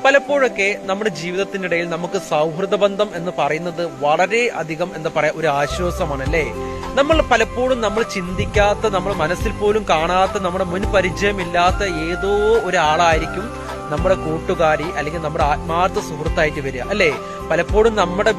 പലപ്പോഴൊക്കെ നമ്മുടെ ജീവിതത്തിനിടയിൽ നമുക്ക് സൗഹൃദ ബന്ധം എന്ന് പറയുന്നത് വളരെ അധികം എന്താ പറയാ ഒരു ആശ്വാസമാണ് അല്ലേ. നമ്മൾ പലപ്പോഴും നമ്മൾ ചിന്തിക്കാത്ത, നമ്മൾ മനസ്സിൽ പോലും കാണാത്ത, നമ്മുടെ മുൻ പരിചയമില്ലാത്ത ഏതോ ഒരാളായിരിക്കും നമ്മുടെ കൂട്ടുകാരി അല്ലെങ്കിൽ നമ്മുടെ ആത്മാർത്ഥ സുഹൃത്തായിട്ട് വരിക അല്ലേ. പലപ്പോഴും നമ്മുടെ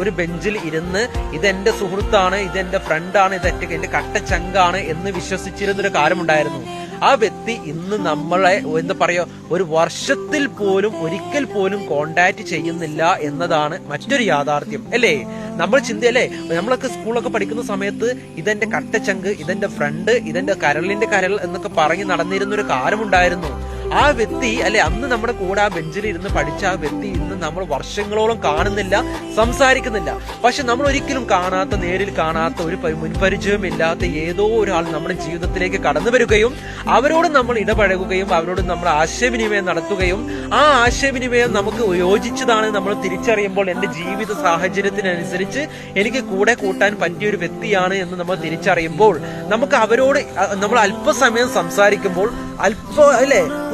ഒരു ബെഞ്ചിൽ ഇരുന്ന് ഇതെന്റെ സുഹൃത്താണ്, ഇതെന്റെ ഫ്രണ്ടാണ്, ഇതെന്റെ കട്ട ചങ്കാണ് എന്ന് വിശ്വസിച്ചിരുന്നൊരു കാലമുണ്ടായിരുന്നു. ആ വ്യക്തി ഇന്ന് നമ്മളെ എന്താ പറയാ ഒരു വർഷത്തിൽ പോലും ഒരിക്കൽ പോലും കോണ്ടാക്ട് ചെയ്യുന്നില്ല എന്നതാണ് മറ്റൊരു യാഥാർത്ഥ്യം അല്ലേ. നമ്മൾ ചിന്തയല്ലേ, നമ്മളൊക്കെ സ്കൂളൊക്കെ പഠിക്കുന്ന സമയത്ത് ഇതെന്റെ കട്ടച്ചങ്ക്, ഇതെന്റെ ഫ്രണ്ട്, ഇതെന്റെ കരളിന്റെ കരൾ എന്നൊക്കെ പറഞ്ഞ് നടന്നിരുന്ന ഒരു കാലമുണ്ടായിരുന്നു. ആ വ്യക്തി അല്ലെ, അന്ന് നമ്മുടെ കൂടെ ആ ബെഞ്ചിൽ ഇരുന്ന് പഠിച്ച ആ വ്യക്തി ഇന്ന് നമ്മൾ വർഷങ്ങളോളം കാണുന്നില്ല, സംസാരിക്കുന്നില്ല. പക്ഷെ നമ്മൾ ഒരിക്കലും കാണാത്ത, നേരിൽ കാണാത്ത, ഒരു മുൻപരിചയമില്ലാത്ത ഏതോ ഒരാൾ നമ്മുടെ ജീവിതത്തിലേക്ക് കടന്നു വരികയും അവരോട് നമ്മൾ ഇടപഴകുകയും അവരോട് നമ്മൾ ആശയവിനിമയം നടത്തുകയും ആ ആശയവിനിമയം നമുക്ക് യോജിച്ചതാണ് നമ്മൾ തിരിച്ചറിയുമ്പോൾ എന്റെ ജീവിത സാഹചര്യത്തിനനുസരിച്ച് എനിക്ക് കൂടെ കൂട്ടാൻ പറ്റിയ ഒരു വ്യക്തിയാണ് എന്ന് നമ്മൾ തിരിച്ചറിയുമ്പോൾ നമുക്ക് അവരോട് നമ്മൾ അല്പസമയം സംസാരിക്കുമ്പോൾ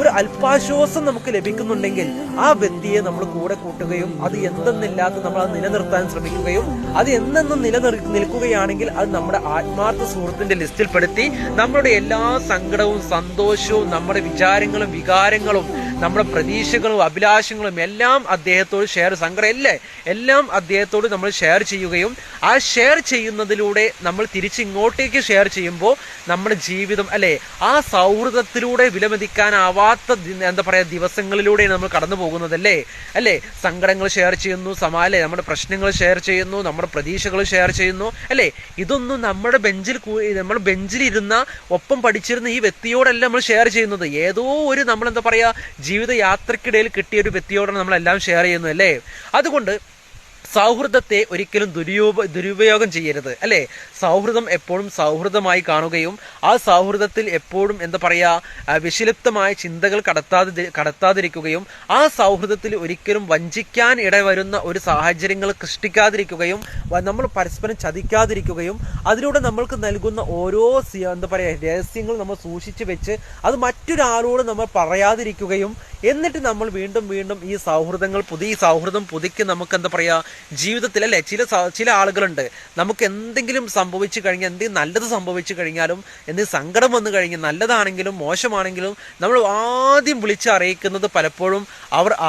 ഒരു അല്പാശ്വാസം നമുക്ക് ലഭിക്കുന്നുണ്ടെങ്കിൽ ആ വ്യക്തിയെ നമ്മൾ കൂടെ കൂട്ടുകയും അത് എന്തെന്നില്ലാത്ത നമ്മൾ അത് നിലനിർത്താൻ ശ്രമിക്കുകയും അത് എന്നെന്നും നിൽക്കുകയാണെങ്കിൽ അത് നമ്മുടെ ആത്മാർത്ഥ സുഹൃത്തിന്റെ ലിസ്റ്റിൽ പെടുത്തി നമ്മളുടെ എല്ലാ സങ്കടവും സന്തോഷവും നമ്മുടെ വിചാരങ്ങളും വികാരങ്ങളും നമ്മുടെ പ്രതീക്ഷകളും അഭിലാഷങ്ങളും എല്ലാം അദ്ദേഹത്തോട് എല്ലാം അദ്ദേഹത്തോട് നമ്മൾ ഷെയർ ചെയ്യുകയും ആ ഷെയർ ചെയ്യുന്നതിലൂടെ നമ്മൾ തിരിച്ചിങ്ങോട്ടേക്ക് ഷെയർ ചെയ്യുമ്പോൾ നമ്മുടെ ജീവിതം അല്ലെ ആ സൗഹൃദത്തിലൂടെ വിലമതിക്കാനാവാത്ത എന്താ പറയാ ദിവസങ്ങളിലൂടെ നമ്മൾ കടന്നു പോകുന്നതല്ലേ അല്ലെ. സങ്കടങ്ങൾ ഷെയർ ചെയ്യുന്നു, നമ്മുടെ പ്രശ്നങ്ങൾ ഷെയർ ചെയ്യുന്നു, നമ്മുടെ പ്രതീക്ഷകൾ ഷെയർ ചെയ്യുന്നു അല്ലെ. ഇതൊന്നും നമ്മുടെ ബെഞ്ചിലിരുന്ന ഒപ്പം പഠിച്ചിരുന്ന ഈ വ്യക്തിയോടല്ല നമ്മൾ ഷെയർ ചെയ്യുന്നത്. ഏതോ ഒരു നമ്മൾ എന്താ പറയാ ജീവിത യാത്രക്കിടയിൽ കിട്ടിയ ഒരു വ്യക്തിയോടാണ് നമ്മളെല്ലാം ഷെയർ ചെയ്യുന്നത് അല്ലേ. അതുകൊണ്ട് സൗഹൃദത്തെ ഒരിക്കലും ദുരുപയോഗം ചെയ്യരുത് അല്ലെ. സൗഹൃദം എപ്പോഴും സൗഹൃദമായി കാണുകയും ആ സൗഹൃദത്തിൽ എപ്പോഴും എന്താ പറയാ വിഷലിപ്തമായ ചിന്തകൾ കടത്താതിരിക്കുകയും ആ സൗഹൃദത്തിൽ ഒരിക്കലും വഞ്ചിക്കാൻ ഇടവരുന്ന ഒരു സാഹചര്യങ്ങൾ സൃഷ്ടിക്കാതിരിക്കുകയും നമ്മൾ പരസ്പരം ചതിക്കാതിരിക്കുകയും അതിലൂടെ നമ്മൾക്ക് നൽകുന്ന ഓരോ എന്താ പറയാ രഹസ്യങ്ങൾ നമ്മൾ സൂക്ഷിച്ചു വെച്ച് അത് മറ്റൊരാളോട് നമ്മൾ പറയാതിരിക്കുകയും എന്നിട്ട് നമ്മൾ വീണ്ടും വീണ്ടും ഈ സൗഹൃദം പുതുക്കി നമുക്ക് എന്താ പറയാ ജീവിതത്തിൽ അല്ലെ ചില ആളുകളുണ്ട്, നമുക്ക് എന്തെങ്കിലും സംഭവിച്ചു കഴിഞ്ഞാൽ, എന്തെങ്കിലും നല്ലത് സംഭവിച്ചു കഴിഞ്ഞാലും, എന്തെങ്കിലും സങ്കടം വന്നു കഴിഞ്ഞാൽ, നല്ലതാണെങ്കിലും മോശമാണെങ്കിലും നമ്മൾ ആദ്യം വിളിച്ചറിയിക്കുന്നത് പലപ്പോഴും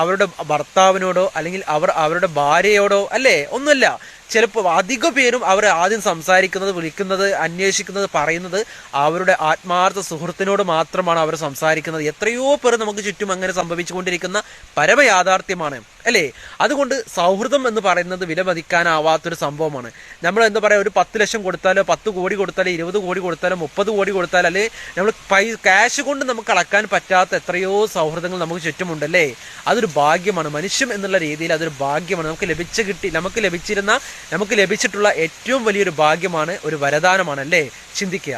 അവരുടെ ഭർത്താവിനോടോ അല്ലെങ്കിൽ അവരുടെ ഭാര്യയോടോ അല്ലേ. ഒന്നുമല്ല, ചിലപ്പോൾ അധിക പേരും അവർ ആദ്യം സംസാരിക്കുന്നത്, വിളിക്കുന്നത്, അന്വേഷിക്കുന്നത്, പറയുന്നത് അവരുടെ ആത്മാർത്ഥ സുഹൃത്തിനോട് മാത്രമാണ് അവർ സംസാരിക്കുന്നത്. എത്രയോ പേർ നമുക്ക് ചുറ്റും അങ്ങനെ സംഭവിച്ചുകൊണ്ടിരിക്കുന്ന പരമയാഥാർത്ഥ്യമാണ് അല്ലേ. അതുകൊണ്ട് സൗഹൃദം എന്ന് പറയുന്നത് വിലമതിക്കാനാവാത്തൊരു സംഭവമാണ്. നമ്മൾ എന്താ പറയാ ഒരു 10 ലക്ഷം കൊടുത്താലോ 10 കോടി കൊടുത്താലോ 20 കോടി കൊടുത്താലോ 30 കോടി കൊടുത്താലോ അല്ലെ നമ്മൾ ക്യാഷ് കൊണ്ട് നമുക്ക് അളക്കാൻ പറ്റാത്ത എത്രയോ സൗഹൃദങ്ങൾ നമുക്ക് ചുറ്റുമുണ്ടല്ലേ. അതൊരു ഭാഗ്യമാണ്. മനുഷ്യൻ എന്നുള്ള രീതിയിൽ അതൊരു ഭാഗ്യമാണ്. നമുക്ക് ലഭിച്ചിട്ടുള്ള ഏറ്റവും വലിയൊരു ഭാഗ്യമാണ്, ഒരു വരദാനമാണ് അല്ലേ. ചിന്തിക്കുക.